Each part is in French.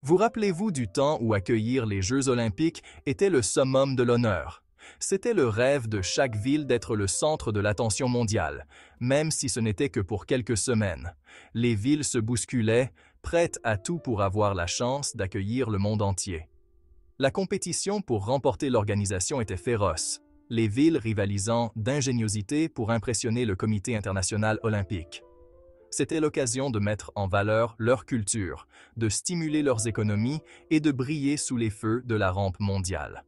Vous rappelez-vous du temps où accueillir les Jeux olympiques était le summum de l'honneur? C'était le rêve de chaque ville d'être le centre de l'attention mondiale, même si ce n'était que pour quelques semaines. Les villes se bousculaient, prêtes à tout pour avoir la chance d'accueillir le monde entier. La compétition pour remporter l'organisation était féroce, les villes rivalisant d'ingéniosité pour impressionner le Comité international olympique. C'était l'occasion de mettre en valeur leur culture, de stimuler leurs économies et de briller sous les feux de la rampe mondiale.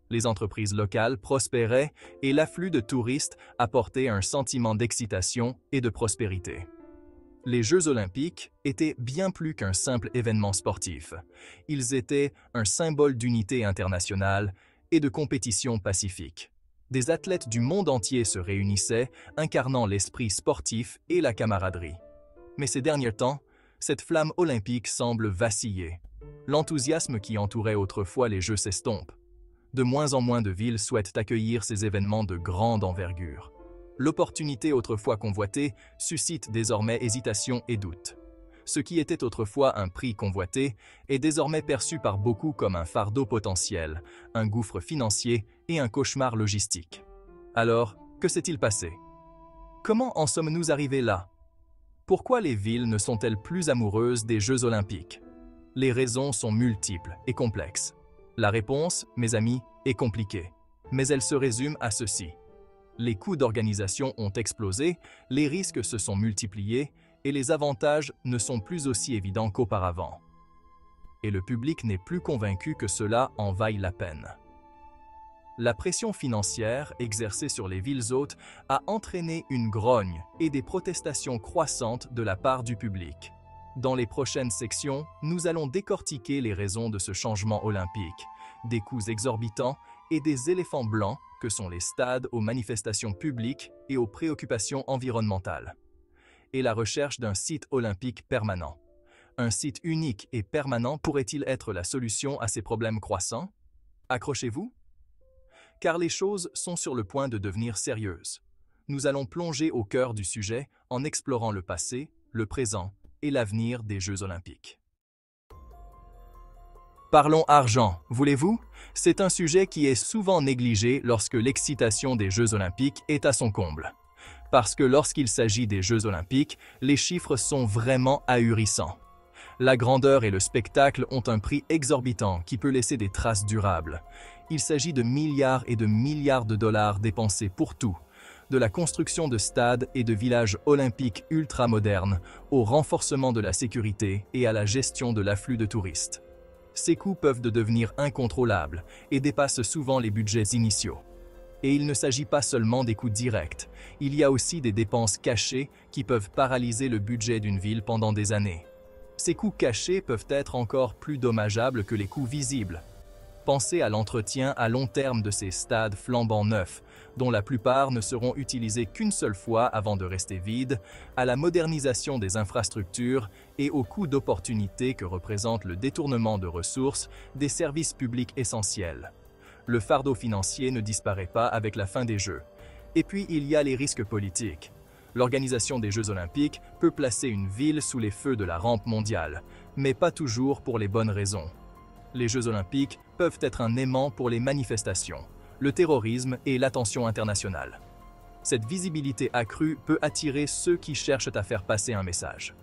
Les entreprises locales prospéraient et l'afflux de touristes apportait un sentiment d'excitation et de prospérité. Les Jeux olympiques étaient bien plus qu'un simple événement sportif. Ils étaient un symbole d'unité internationale et de compétition pacifique. Des athlètes du monde entier se réunissaient, incarnant l'esprit sportif et la camaraderie. Mais ces derniers temps, cette flamme olympique semble vaciller. L'enthousiasme qui entourait autrefois les Jeux s'estompe. De moins en moins de villes souhaitent accueillir ces événements de grande envergure. L'opportunité autrefois convoitée suscite désormais hésitation et doute. Ce qui était autrefois un prix convoité est désormais perçu par beaucoup comme un fardeau potentiel, un gouffre financier et un cauchemar logistique. Alors, que s'est-il passé? Comment en sommes-nous arrivés là? Pourquoi les villes ne sont-elles plus amoureuses des Jeux olympiques? Les raisons sont multiples et complexes. La réponse, mes amis, est compliquée, mais elle se résume à ceci. Les coûts d'organisation ont explosé, les risques se sont multipliés et les avantages ne sont plus aussi évidents qu'auparavant. Et le public n'est plus convaincu que cela en vaille la peine. La pression financière exercée sur les villes hôtes a entraîné une grogne et des protestations croissantes de la part du public. Dans les prochaines sections, nous allons décortiquer les raisons de ce changement olympique, des coûts exorbitants et des éléphants blancs que sont les stades aux manifestations publiques et aux préoccupations environnementales. Et la recherche d'un site olympique permanent. Un site unique et permanent pourrait-il être la solution à ces problèmes croissants? Accrochez-vous, car les choses sont sur le point de devenir sérieuses. Nous allons plonger au cœur du sujet en explorant le passé, le présent et l'avenir des Jeux olympiques. Parlons argent, voulez-vous? C'est un sujet qui est souvent négligé lorsque l'excitation des Jeux olympiques est à son comble. Parce que lorsqu'il s'agit des Jeux olympiques, les chiffres sont vraiment ahurissants. La grandeur et le spectacle ont un prix exorbitant qui peut laisser des traces durables. Il s'agit de milliards et de milliards de dollars dépensés pour tout, de la construction de stades et de villages olympiques ultramodernes, au renforcement de la sécurité et à la gestion de l'afflux de touristes. Ces coûts peuvent devenir incontrôlables et dépassent souvent les budgets initiaux. Et il ne s'agit pas seulement des coûts directs, il y a aussi des dépenses cachées qui peuvent paralyser le budget d'une ville pendant des années. Ces coûts cachés peuvent être encore plus dommageables que les coûts visibles. Pensez à l'entretien à long terme de ces stades flambant neufs, dont la plupart ne seront utilisés qu'une seule fois avant de rester vides, à la modernisation des infrastructures et aux coûts d'opportunité que représente le détournement de ressources des services publics essentiels. Le fardeau financier ne disparaît pas avec la fin des Jeux. Et puis il y a les risques politiques. L'organisation des Jeux olympiques peut placer une ville sous les feux de la rampe mondiale, mais pas toujours pour les bonnes raisons. Les Jeux olympiques peuvent être un aimant pour les manifestations, le terrorisme et l'attention internationale. Cette visibilité accrue peut attirer ceux qui cherchent à faire passer un message.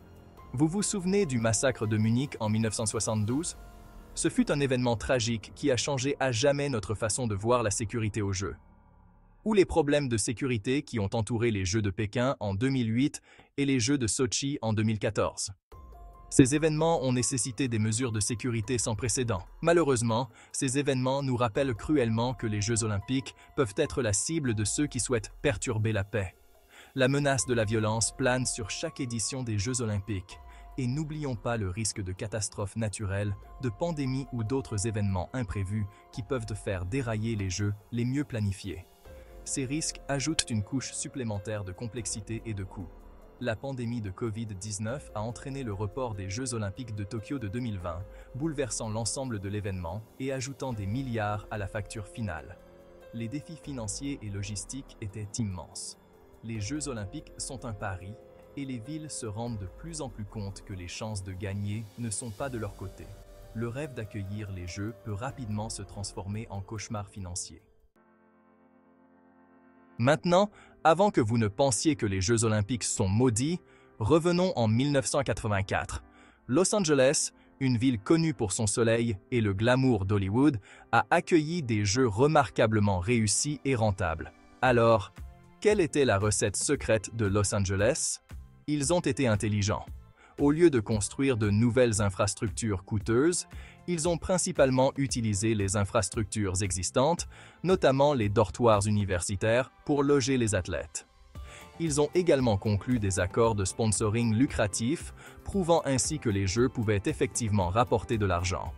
Vous vous souvenez du massacre de Munich en 1972? Ce fut un événement tragique qui a changé à jamais notre façon de voir la sécurité aux Jeux. Ou les problèmes de sécurité qui ont entouré les Jeux de Pékin en 2008 et les Jeux de Sotchi en 2014. Ces événements ont nécessité des mesures de sécurité sans précédent. Malheureusement, ces événements nous rappellent cruellement que les Jeux olympiques peuvent être la cible de ceux qui souhaitent perturber la paix. La menace de la violence plane sur chaque édition des Jeux olympiques. Et n'oublions pas le risque de catastrophes naturelles, de pandémies ou d'autres événements imprévus qui peuvent faire dérailler les Jeux les mieux planifiés. Ces risques ajoutent une couche supplémentaire de complexité et de coûts. La pandémie de Covid-19 a entraîné le report des Jeux olympiques de Tokyo de 2020, bouleversant l'ensemble de l'événement et ajoutant des milliards à la facture finale. Les défis financiers et logistiques étaient immenses. Les Jeux olympiques sont un pari et les villes se rendent de plus en plus compte que les chances de gagner ne sont pas de leur côté. le rêve d'accueillir les Jeux peut rapidement se transformer en cauchemar financier. Maintenant, avant que vous ne pensiez que les Jeux olympiques sont maudits, revenons en 1984. Los Angeles, une ville connue pour son soleil et le glamour d'Hollywood, a accueilli des Jeux remarquablement réussis et rentables. Alors, quelle était la recette secrète de Los Angeles? Ils ont été intelligents. Au lieu de construire de nouvelles infrastructures coûteuses, ils ont principalement utilisé les infrastructures existantes, notamment les dortoirs universitaires, pour loger les athlètes. Ils ont également conclu des accords de sponsoring lucratifs, prouvant ainsi que les Jeux pouvaient effectivement rapporter de l'argent.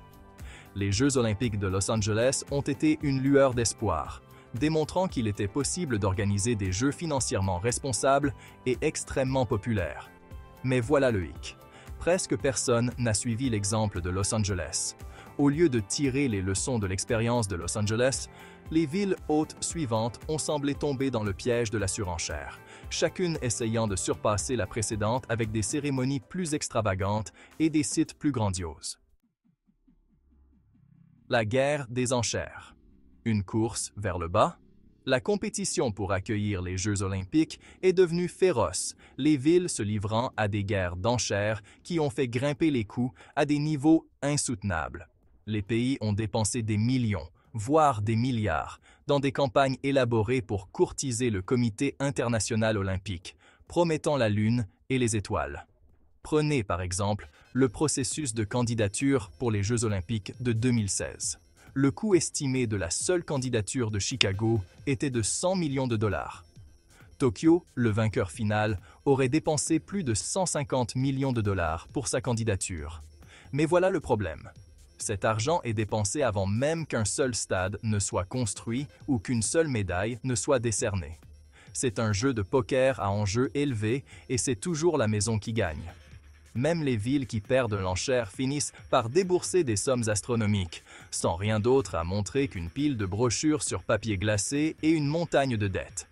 Les Jeux olympiques de Los Angeles ont été une lueur d'espoir, démontrant qu'il était possible d'organiser des Jeux financièrement responsables et extrêmement populaires. Mais voilà le hic. Presque personne n'a suivi l'exemple de Los Angeles. Au lieu de tirer les leçons de l'expérience de Los Angeles, les villes hôtes suivantes ont semblé tomber dans le piège de la surenchère, chacune essayant de surpasser la précédente avec des cérémonies plus extravagantes et des sites plus grandioses. La guerre des enchères. Une course vers le bas? La compétition pour accueillir les Jeux olympiques est devenue féroce, les villes se livrant à des guerres d'enchères qui ont fait grimper les coûts à des niveaux insoutenables. Les pays ont dépensé des millions, voire des milliards, dans des campagnes élaborées pour courtiser le Comité international olympique, promettant la Lune et les étoiles. Prenez par exemple le processus de candidature pour les Jeux olympiques de 2016. Le coût estimé de la seule candidature de Chicago était de 100 millions de dollars. Tokyo, le vainqueur final, aurait dépensé plus de 150 millions de dollars pour sa candidature. Mais voilà le problème. Cet argent est dépensé avant même qu'un seul stade ne soit construit ou qu'une seule médaille ne soit décernée. C'est un jeu de poker à enjeu élevé et c'est toujours la maison qui gagne. Même les villes qui perdent l'enchère finissent par débourser des sommes astronomiques, sans rien d'autre à montrer qu'une pile de brochures sur papier glacé et une montagne de dettes.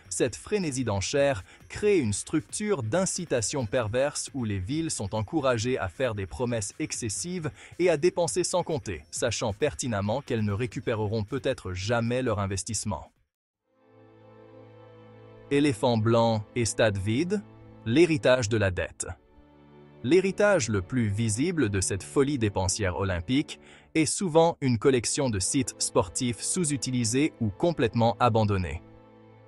Cette frénésie d'enchères crée une structure d'incitation perverse où les villes sont encouragées à faire des promesses excessives et à dépenser sans compter, sachant pertinemment qu'elles ne récupéreront peut-être jamais leur investissement. Éléphant blanc et stade vide, l'héritage de la dette. L'héritage le plus visible de cette folie dépensière olympique est souvent une collection de sites sportifs sous-utilisés ou complètement abandonnés.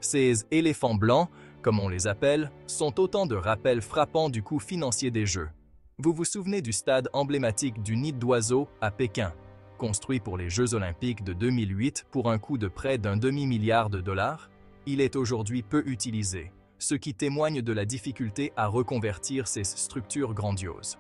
Ces éléphants blancs, comme on les appelle, sont autant de rappels frappants du coût financier des Jeux. Vous vous souvenez du stade emblématique du Nid d'Oiseau à Pékin, construit pour les Jeux olympiques de 2008 pour un coût de près d'un demi-milliard de dollars? Il est aujourd'hui peu utilisé, ce qui témoigne de la difficulté à reconvertir ces structures grandioses.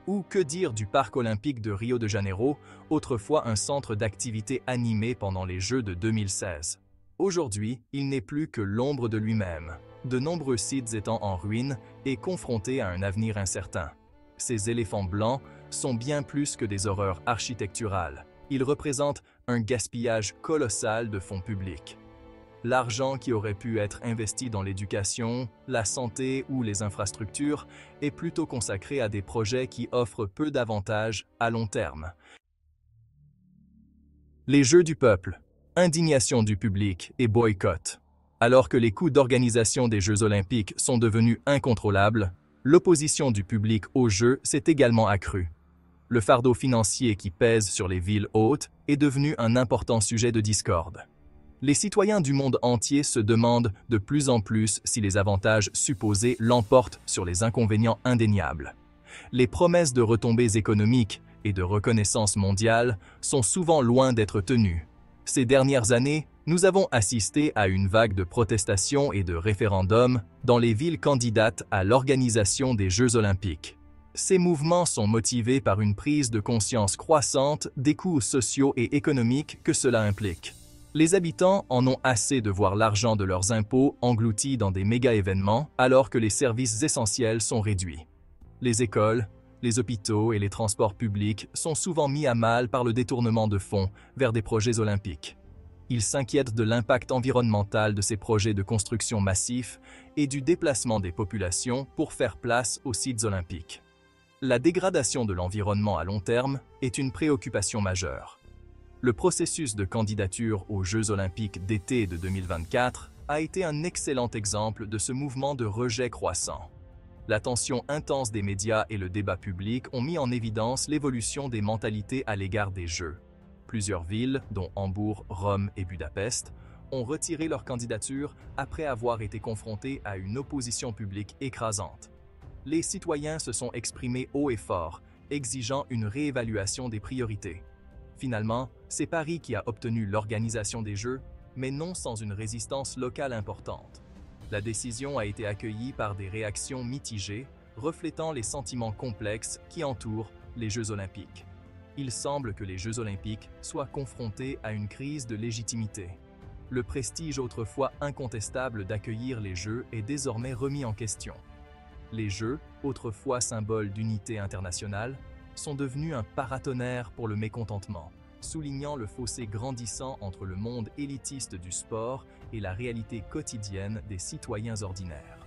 Ou que dire du parc olympique de Rio de Janeiro, autrefois un centre d'activités animé pendant les Jeux de 2016. Aujourd'hui, il n'est plus que l'ombre de lui-même, de nombreux sites étant en ruine et confrontés à un avenir incertain. Ces éléphants blancs sont bien plus que des horreurs architecturales. Ils représentent un gaspillage colossal de fonds publics. L'argent qui aurait pu être investi dans l'éducation, la santé ou les infrastructures est plutôt consacré à des projets qui offrent peu d'avantages à long terme. Les Jeux du peuple, indignation du public et boycott. Alors que les coûts d'organisation des Jeux olympiques sont devenus incontrôlables, l'opposition du public aux Jeux s'est également accrue. Le fardeau financier qui pèse sur les villes hôtes est devenu un important sujet de discorde. Les citoyens du monde entier se demandent de plus en plus si les avantages supposés l'emportent sur les inconvénients indéniables. Les promesses de retombées économiques et de reconnaissance mondiale sont souvent loin d'être tenues. Ces dernières années, nous avons assisté à une vague de protestations et de référendums dans les villes candidates à l'organisation des Jeux olympiques. Ces mouvements sont motivés par une prise de conscience croissante des coûts sociaux et économiques que cela implique. Les habitants en ont assez de voir l'argent de leurs impôts englouti dans des méga-événements alors que les services essentiels sont réduits. Les écoles, les hôpitaux et les transports publics sont souvent mis à mal par le détournement de fonds vers des projets olympiques. Ils s'inquiètent de l'impact environnemental de ces projets de construction massifs et du déplacement des populations pour faire place aux sites olympiques. La dégradation de l'environnement à long terme est une préoccupation majeure. Le processus de candidature aux Jeux olympiques d'été de 2024 a été un excellent exemple de ce mouvement de rejet croissant. L'attention intense des médias et le débat public ont mis en évidence l'évolution des mentalités à l'égard des Jeux. Plusieurs villes, dont Hambourg, Rome et Budapest, ont retiré leur candidature après avoir été confrontées à une opposition publique écrasante. Les citoyens se sont exprimés haut et fort, exigeant une réévaluation des priorités. Finalement, c'est Paris qui a obtenu l'organisation des Jeux, mais non sans une résistance locale importante. La décision a été accueillie par des réactions mitigées, reflétant les sentiments complexes qui entourent les Jeux olympiques. Il semble que les Jeux olympiques soient confrontés à une crise de légitimité. Le prestige autrefois incontestable d'accueillir les Jeux est désormais remis en question. Les Jeux, autrefois symbole d'unité internationale, sont devenus un paratonnerre pour le mécontentement, soulignant le fossé grandissant entre le monde élitiste du sport et la réalité quotidienne des citoyens ordinaires.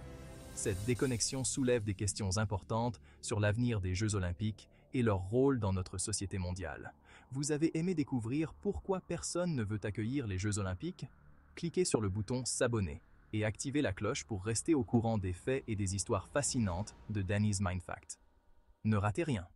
Cette déconnexion soulève des questions importantes sur l'avenir des Jeux olympiques et leur rôle dans notre société mondiale. Vous avez aimé découvrir pourquoi personne ne veut accueillir les Jeux olympiques? Cliquez sur le bouton s'abonner et activez la cloche pour rester au courant des faits et des histoires fascinantes de Danny's Mind Fact. Ne ratez rien.